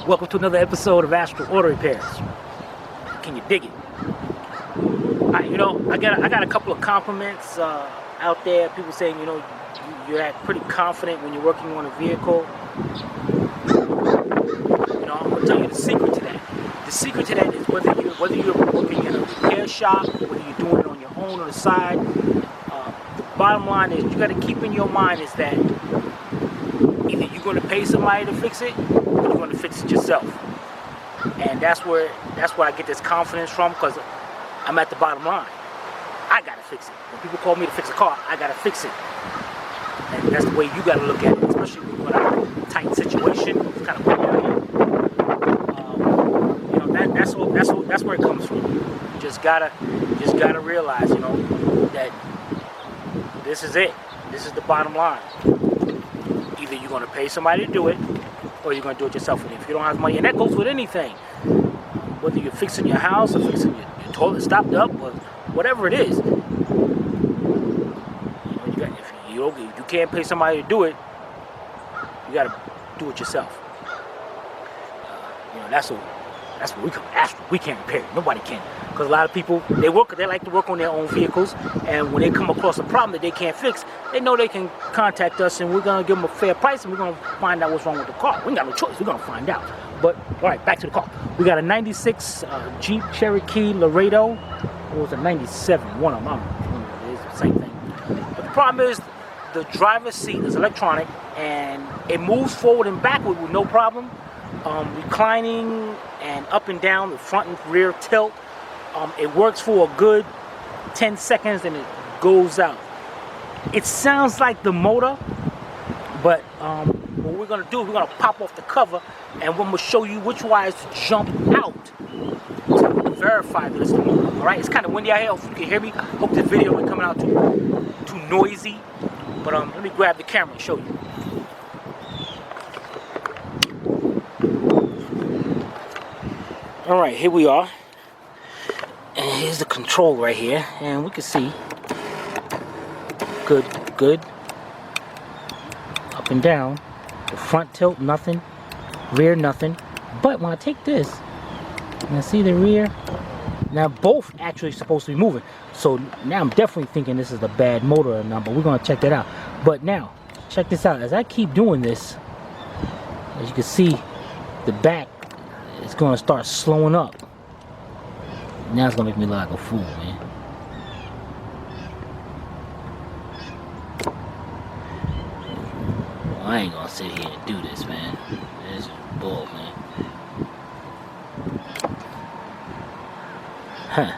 Welcome to another episode of Astral Auto Repairs. Can you dig it? I got a couple of compliments out there. People saying, you act pretty confident when you're working on a vehicle. I'm gonna tell you the secret to that. The secret to that is whether you're working in a repair shop, whether you're doing it on your own or the side. The bottom line is you got to keep in your mind is that either you're going to pay somebody to fix it, or you're going to fix it yourself. And that's where I get this confidence from, because I'm at the bottom line. I gotta fix it. When people call me to fix a car, I gotta fix it. And that's the way you gotta look at it, especially when you're in a tight situation. It's kind of that's where it comes from. You just gotta realize, that this is it. This is the bottom line. Either you're gonna pay somebody to do it, or you're gonna do it yourself. And if you don't have money, and that goes with anything, whether you're fixing your house or fixing your toilet stopped up or whatever it is, if you can't pay somebody to do it, you gotta do it yourself. That's what we come after. We can't repair it. Nobody can, because a lot of people they like to work on their own vehicles, and when they come across a problem that they can't fix, they know they can contact us, and we're gonna give them a fair price, and we're gonna find out what's wrong with the car. We ain't got no choice. We're gonna find out. But all right, back to the car. We got a '96 Jeep Cherokee Laredo. It was a '97. One of them. It's the same thing. But the problem is the driver's seat is electronic, and it moves forward and backward with no problem. Reclining and up and down, the front and rear tilt. It works for a good 10 seconds and it goes out. It sounds like the motor, but what we're gonna do is we're gonna pop off the cover and we're gonna show you which wires to jump out to verify that it's the motor. Alright, it's kind of windy out here. Hope you can hear me. Hope this video ain't coming out too noisy. But let me grab the camera and show you. Alright, here we are. And here's the control right here. And we can see. Good. Up and down. The front tilt, nothing. Rear, nothing. But when I take this, and I see the rear, now both actually supposed to be moving. So now I'm definitely thinking this is a bad motor or not, but we're going to check that out. But now, check this out. As I keep doing this, as you can see, the back is going to start slowing up. Now it's going to make me look like a fool, man. Well, I ain't going to sit here and do this, man. This is bull, man. Huh.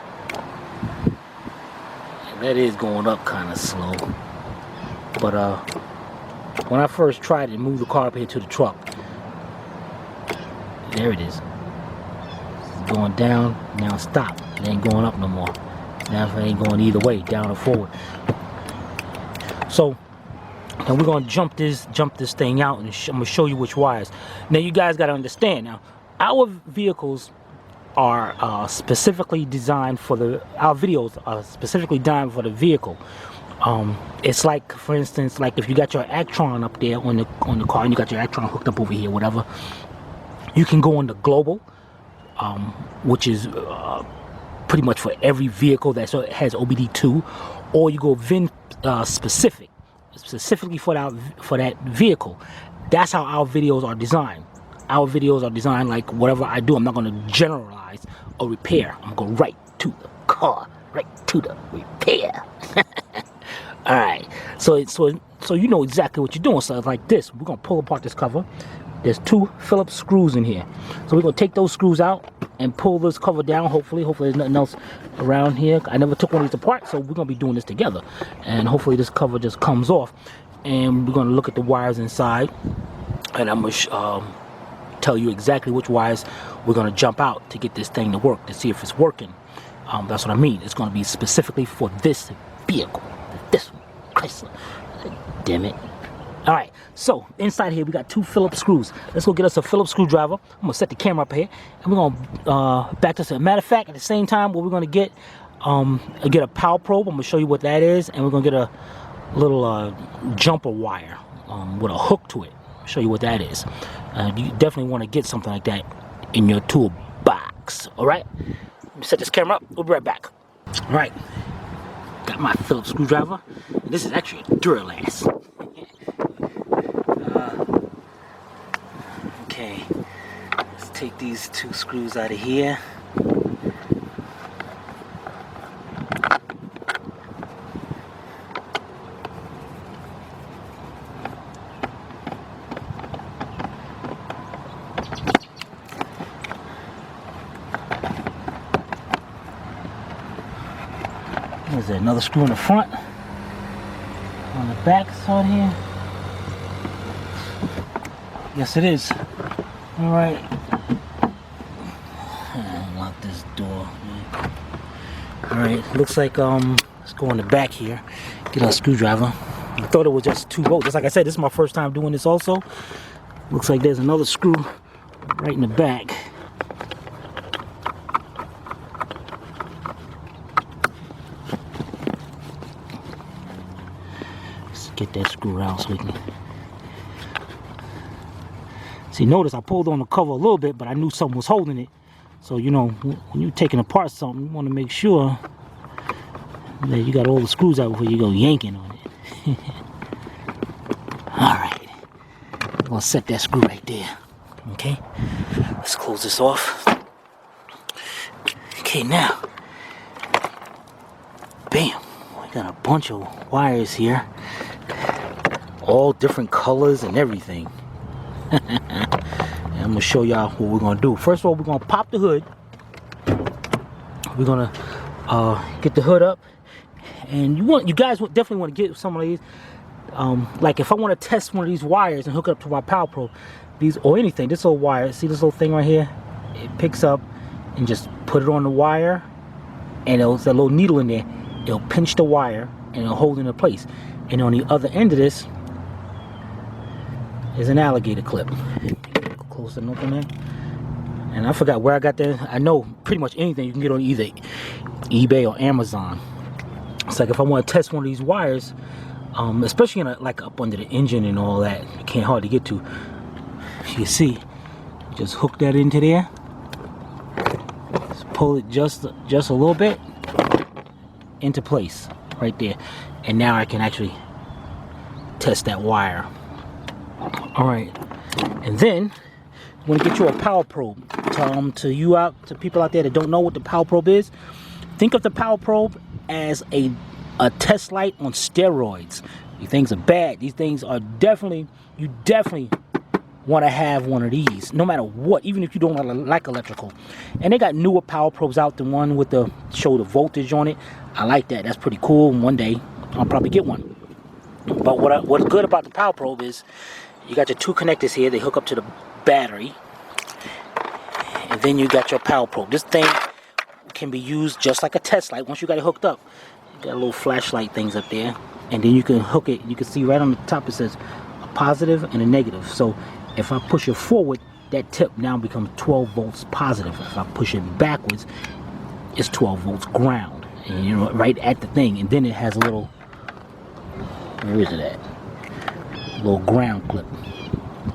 And that is going up kind of slow. But when I first tried to move the car up here to the truck, there it is. It's going down, now stop. It ain't going up no more. Now it ain't going either way, down or forward. So, now we're gonna jump this thing out, and I'm gonna show you which wires. Now you guys gotta understand. Now, our vehicles are specifically designed for our videos are specifically designed for the vehicle. It's like, for instance, like if you got your Actron up there on the car, and you got your Actron hooked up over here, whatever. You can go on the global, which is pretty much for every vehicle that has OBD2, or you go VIN specifically for that vehicle. That's how our videos are designed. Our videos are designed like whatever I do, I'm not going to generalize or repair. I'm going to go right to the car, right to the repair. All right, so you know exactly what you're doing. So it's like this. We're going to pull apart this cover. There's 2 Phillips screws in here. So we're going to take those screws out and pull this cover down, hopefully. Hopefully there's nothing else around here. I never took one of these apart, so we're going to be doing this together. And hopefully this cover just comes off. And we're going to look at the wires inside. And I'm going to tell you exactly which wires we're going to jump out to get this thing to work, to see if it's working. That's what I mean. It's going to be specifically for this vehicle. This one. Chrysler. Damn it. Alright, so inside here we got 2 Phillips screws. Let's go get us a Phillips screwdriver. I'm going to set the camera up here, and we're going to back this up. Matter of fact, at the same time, what we're going to get a power probe. I'm going to show you what that is, and we're going to get a little jumper wire with a hook to it. show you what that is. You definitely want to get something like that in your toolbox. All right, let me set this camera up. We'll be right back. All right, got my Phillips screwdriver. This is actually a Duralast. Okay, let's take these 2 screws out of here. Is there another screw in the front? On the back side here? Yes, it is. All right. Unlock this door. All right. Looks like let's go on the back here. Get our screwdriver. I thought it was just 2 bolts. Just like I said, this is my first time doing this. Also, looks like there's another screw right in the back. Get that screw out so we can see. Notice I pulled on the cover a little bit, but I knew something was holding it. So you know, when you're taking apart something, you want to make sure that you got all the screws out before you go yanking on it. All right, I'm gonna set that screw right there. Okay, let's close this off. Okay, now, bam, we got a bunch of wires here. All different colors and everything. And I'm gonna show y'all what we're gonna do. First of all, we're gonna pop the hood. We're gonna get the hood up, and you guys definitely want to get some of these. Like if I want to test one of these wires and hook it up to my Power Probe, these or anything, this little wire. See this little thing right here? It picks up and just put it on the wire, and there's a little needle in there. It'll pinch the wire and it'll hold it in place. And on the other end of this is an alligator clip. Close and open there. And I forgot where I got that. I know pretty much anything you can get on either eBay or Amazon. It's like if I want to test one of these wires, especially in like up under the engine and all that, you can't hardly get to. You see, just hook that into there. Just pull it just a little bit into place right there. And now I can actually test that wire. All right, and then you want to get you a Power Probe. To people out there that don't know what the Power Probe is, think of the Power Probe as a test light on steroids. These things are bad. These things are definitely, you definitely want to have one of these, no matter what, even if you don't like electrical. And they got newer Power Probes out, the one with the show the voltage on it. I like that. That's pretty cool. One day I'll probably get one. But what's good about the Power Probe is you got your 2 connectors here. They hook up to the battery, and then you got your Power Probe. This thing can be used just like a test light. Once you got it hooked up, you got little flashlight things up there, and then you can hook it. You can see right on the top it says a positive and a negative. So if I push it forward, that tip now becomes 12 volts positive. If I push it backwards, it's 12 volts ground. And you know, right at the thing, and then it has a little, where is it at? A little ground clip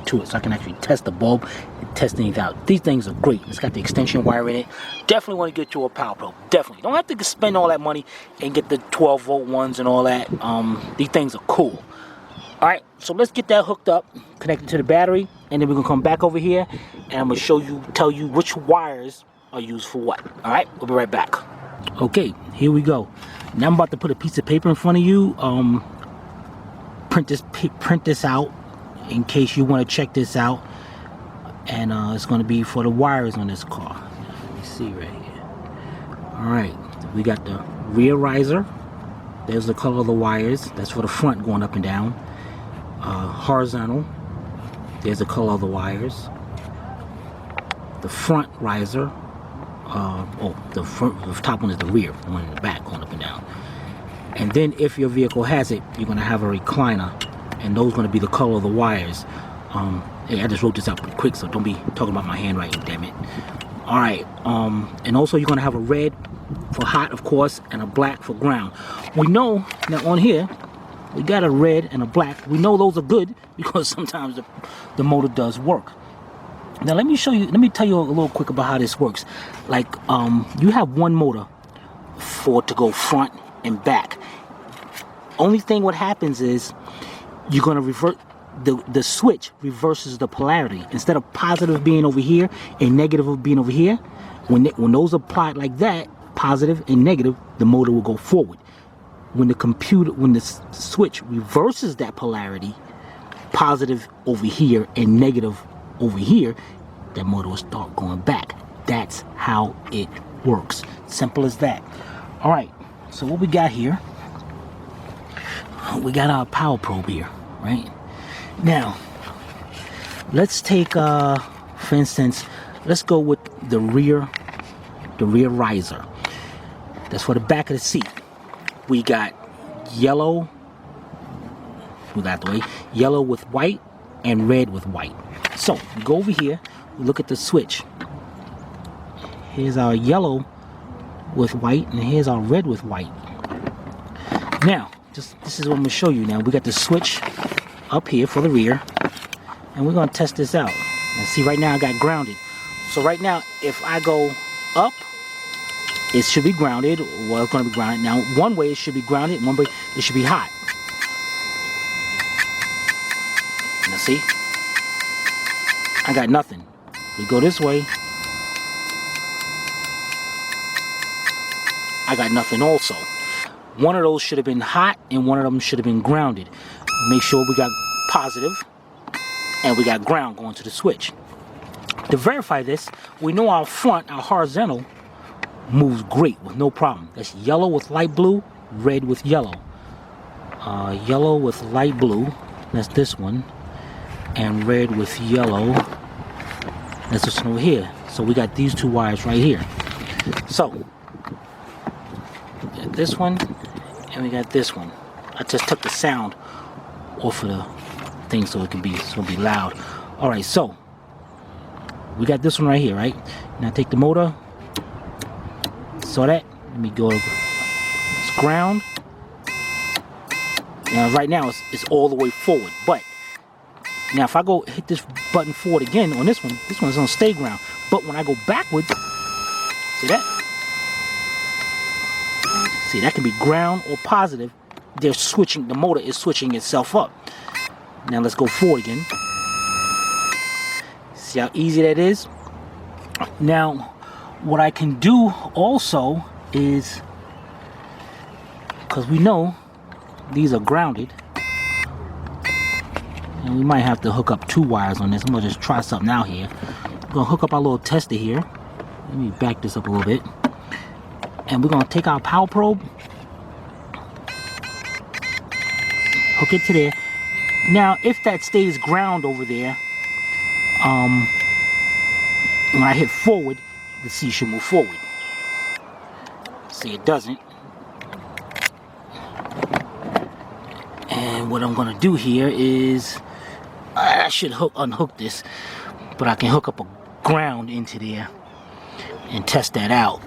to it, so I can actually test the bulb and test things out. These things are great. It's got the extension wire in it. Definitely want to get you a Power Probe. Definitely. Don't have to spend all that money and get the 12 volt ones and all that. These things are cool. All right, so let's get that hooked up, connected to the battery, and then we're gonna come back over here and I'm gonna tell you which wires are used for what. All right, we'll be right back. Okay, here we go. Now I'm about to put a piece of paper in front of you. Print this out in case you want to check this out, and it's going to be for the wires on this car. Let me see right here. All right, we got the rear riser. There's the color of the wires. That's for the front going up and down. Horizontal. There's the color of the wires. The front riser. The top one is the rear, the one in the back going up and down. And then if your vehicle has it, you're going to have a recliner, and those are going to be the color of the wires. Hey, I just wrote this out pretty quick, so don't be talking about my handwriting, damn it. All right, and also you're going to have a red for hot, of course, and a black for ground. We know that on here We got a red and a black. We know those are good because sometimes the motor does work. Now let me show you, let me tell you a little quick about how this works. Like you have one motor for it to go front and back. Only thing what happens is you're going to revert, the switch reverses the polarity. Instead of positive being over here and negative being over here, when those are applied like that, positive and negative, the motor will go forward. When the switch reverses that polarity, positive over here and negative over here, that motor will start going back. That's how it works. Simple as that. All right, so what we got here, we got our power probe here, right? Now, let's take, for instance, let's go with the rear riser. That's for the back of the seat. We got yellow, move out the way, yellow with white and red with white. So, we go over here, we look at the switch. Here's our yellow with white, and here's our red with white. Now, this is what I'm going to show you now. We got the switch up here for the rear, and we're going to test this out. And see, right now I got grounded. So right now, if I go up, it should be grounded. Well, it's going to be grounded. Now, one way it should be grounded, one way it should be hot. Now see? I got nothing. We go this way. I got nothing also. One of those should have been hot and one of them should have been grounded. Make sure we got positive and we got ground going to the switch. To verify this, we know our front, our horizontal, moves great with no problem. That's yellow with light blue, red with yellow. Yellow with light blue, that's this one, and red with yellow, that's this one over here. So we got these two wires right here. So, we got this one, and we got this one. I just took the sound off of the thing so it can be loud. All right, so we got this one right here, right? Now take the motor. Saw that? Let me go over. It's ground. Now right now it's all the way forward, but now if I go hit this button forward again on this one's gonna stay ground. But when I go backwards, see that? See, that can be ground or positive. They're switching, the motor is switching itself up. Now let's go forward again. See how easy that is? Now, what I can do also is, because we know these are grounded, and we might have to hook up two wires on this. I'm gonna just try something out here. We're gonna hook up our little tester here. Let me back this up a little bit. And we're gonna take our power probe, hook it to there. Now, if that stays ground over there, when I hit forward, the C should move forward. See, it doesn't. And what I'm gonna do here is, I should unhook this, but I can hook up a ground into there and test that out.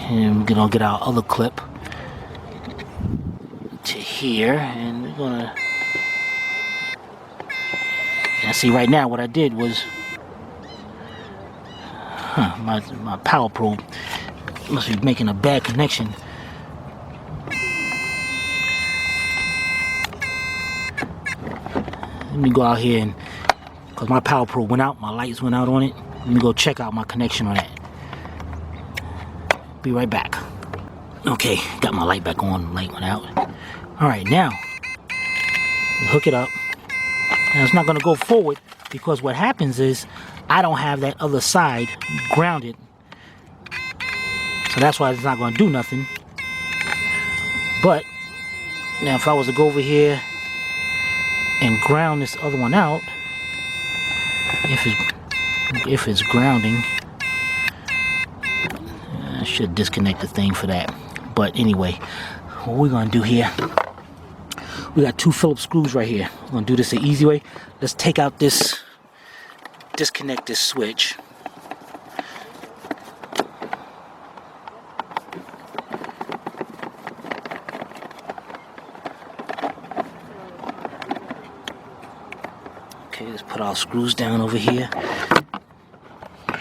And we're gonna get our other clip to here, and we're gonna. Now see, right now what I did was, my power probe must be making a bad connection. Let me go out here, and because my power probe went out, my lights went out on it. Let me go check out my connection on that. Be right back. Okay, got my light back on, light went out. All right, now we hook it up. Now it's not gonna go forward because what happens is I don't have that other side grounded. So that's why it's not gonna do nothing. But now if I was to go over here and ground this other one out, if it's grounding, I should disconnect the thing for that. But anyway, what we're gonna do here, we got two Phillips screws right here. We're gonna do this the easy way. Let's take out this, disconnect this switch. Okay, let's put our screws down over here.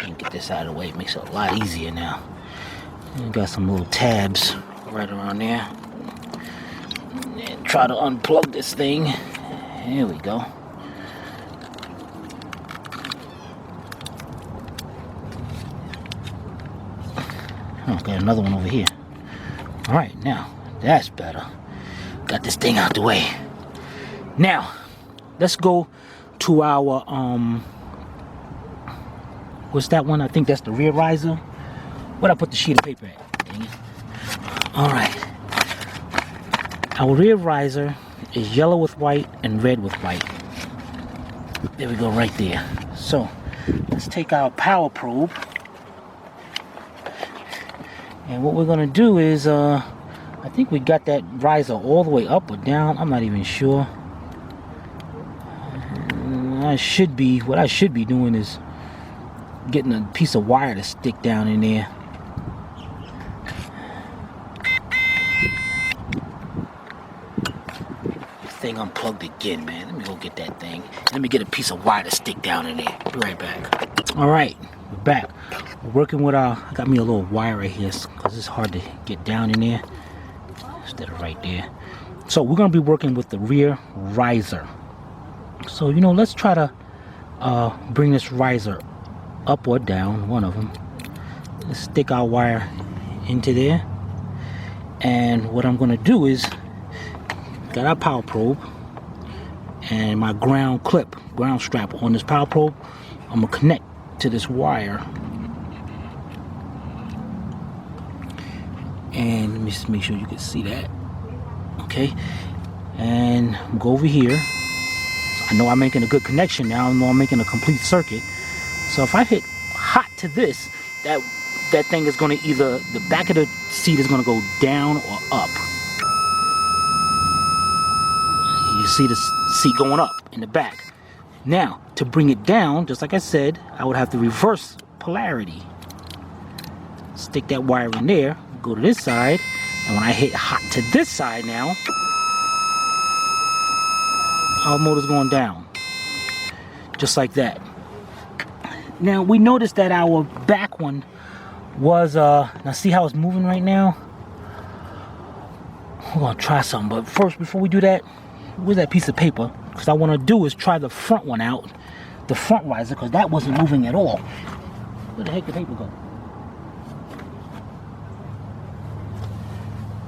And get this out of the way. It makes it a lot easier now. And got some little tabs right around there. And try to unplug this thing. Here we go. Oh, got another one over here. Alright, now, that's better. Got this thing out the way. Now, let's go to our, what's that one? I think that's the rear riser. Where'd I put the sheet of paper at? Dang it. Alright. Our rear riser is yellow with white and red with white. There we go, right there. So, let's take our power probe. And what we're gonna do is, I think we got that riser all the way up or down. I'm not even sure. What I should be doing is getting a piece of wire to stick down in there. This thing unplugged again, man. Let me go get that thing. Let me get a piece of wire to stick down in there. Be right back. All right, we're back. We're working with I got me a little wire right here because it's hard to get down in there. Instead of right there. So we're gonna be working with the rear riser. So, you know, let's try to bring this riser up or down, one of them. Let's stick our wire into there. And what I'm gonna do is, got our power probe and my ground strap on this power probe. I'm gonna connect to this wire. And let me just make sure you can see that. Okay. And go over here. So I know I'm making a good connection now. I know I'm making a complete circuit. So if I hit hot to this, that thing is going to either, the back of the seat is going to go down or up. You see the seat going up in the back. Now, to bring it down, just like I said, I would have to reverse polarity. Stick that wire in there, go to this side, and when I hit hot to this side now, our motor's going down. Just like that. Now, we noticed that our back one was, now see how it's moving right now? We're gonna try something, but first, before we do that, where's that piece of paper? Because I want to do is try the front one out, the front riser, because that wasn't moving at all. Where the heck did the paper go?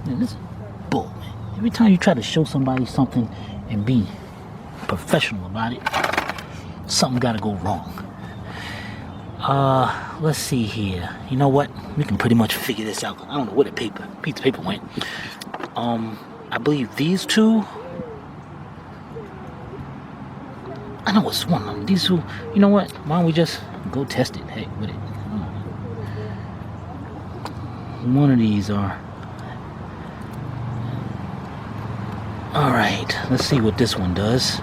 Man, this is bull, man. Every time you try to show somebody something and be professional about it, something gotta go wrong. Let's see here. You know what? We can pretty much figure this out. I don't know where the piece of paper went. I believe these two. I know it's one of them. These two. You know what? Why don't we just go test it? Hey, with it. One of these are. All right. Let's see what this one does.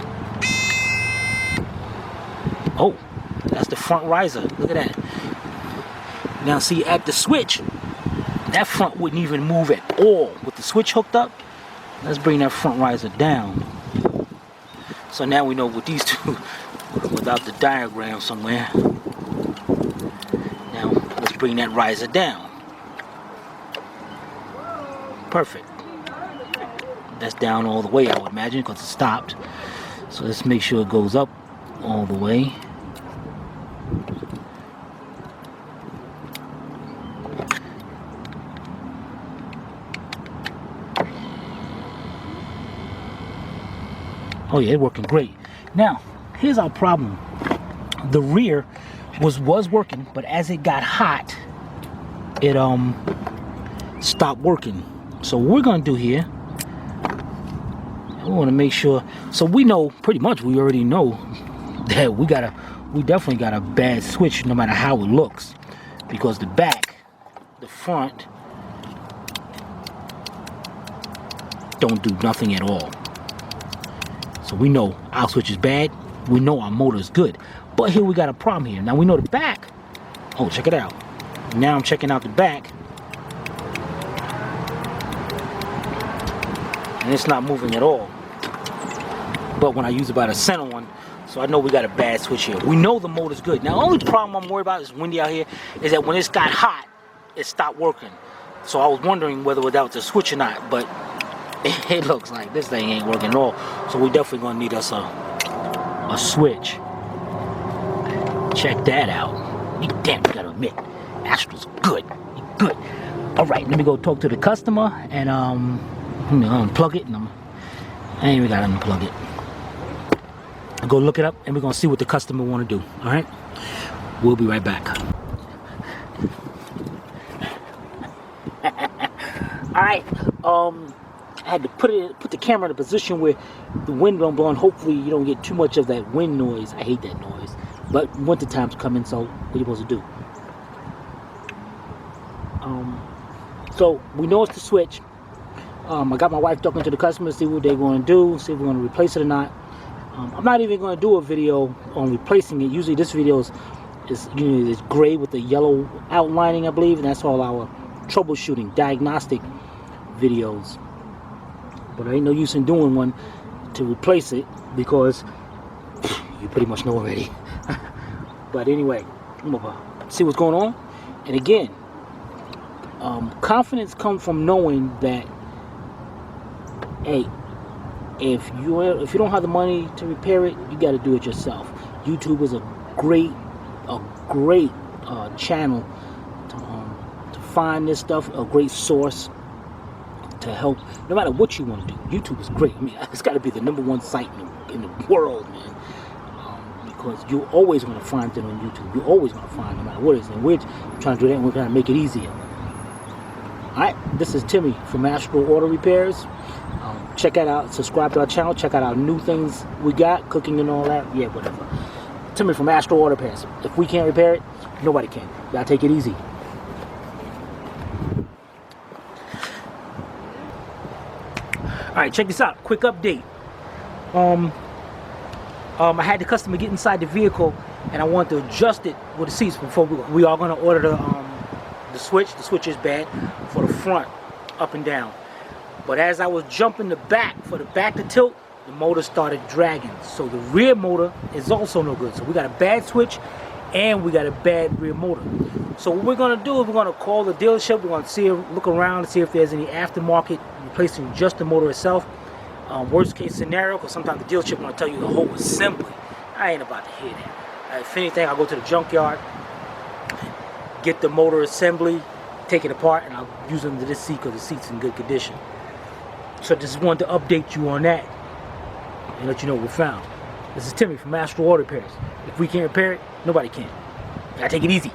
Oh, that's the front riser. Look at that. Now see, at the switch, that front wouldn't even move at all. With the switch hooked up, let's bring that front riser down. So now we know with these two, without the diagram somewhere. Now, let's bring that riser down. Perfect. That's down all the way, I would imagine, because it stopped. So let's make sure it goes up all the way. Oh yeah, it's working great. Now, here's our problem. The rear was working, but as it got hot, it stopped working. So what we're gonna do here, we want to make sure. So we know pretty much. We already know that we definitely got a bad switch, no matter how it looks, because the back, the front, don't do nothing at all. So we know our switch is bad. We know our motor is good. But here we got a problem here. Now we know the back. Oh, check it out. Now I'm checking out the back. And it's not moving at all. but when I use about a center one, so I know we got a bad switch here. We know the motor's good. Now, the only problem I'm worried about, is windy out here, is that when it's got hot, it stopped working. So I was wondering whether that was the switch or not, but it looks like this thing ain't working at all. So we definitely gonna need us a switch. Check that out. Damn, you gotta admit, Astral's good. Good. All right, let me go talk to the customer and unplug it. And I ain't even gotta unplug it. I'll go look it up and we're gonna see what the customer wanna do. All right, we'll be right back. All right, I had to put the camera in a position where the wind don't blow, and hopefully you don't get too much of that wind noise. I hate that noise, but winter time's coming, so what are you supposed to do? So we know it's the switch. I got my wife talking to the customer to see what they're going to do, see if we're going to replace it or not. I'm not even going to do a video on replacing it. Usually this video is it's gray with the yellow outlining, I believe, and that's all our troubleshooting, diagnostic videos. But there ain't no use in doing one to replace it because you pretty much know already. But anyway, I'm gonna see what's going on. And again, confidence comes from knowing that, hey, if you don't have the money to repair it, you got to do it yourself. YouTube is a great channel to find this stuff, a great source to help. No matter what you want to do, YouTube is great. I mean, it's got to be the #1 site in the world, man. Because you're always going to find it on YouTube. You're always going to find, no matter what it is. And we're trying to do that, and we're trying to make it easier. Alright, this is Timmy from Astral Auto Repairs. Check that out. Subscribe to our channel. Check out our new things we got, cooking and all that. Yeah, whatever. Timmy from Astral Auto Repairs. If we can't repair it, nobody can. You gotta take it easy. Alright, check this out. Quick update. I had the customer get inside the vehicle, and I wanted to adjust it with the seats before we are going to order the switch. The switch is bad for the front, up and down. But as I was jumping the back for the back to tilt, the motor started dragging. So the rear motor is also no good. So we got a bad switch and we got a bad rear motor. So what we're going to do is we're going to call the dealership. We're going to look around and see if there's any aftermarket replacing just the motor itself. Worst case scenario, because sometimes the dealership want to tell you the whole assembly. I ain't about to hear that. If anything, I'll go to the junkyard, get the motor assembly, take it apart, and I'll use it into this seat because the seat's in good condition. So just wanted to update you on that and let you know what we found. This is Timmy from Astral Auto Repairs. If we can't repair it, nobody can. Gotta take it easy.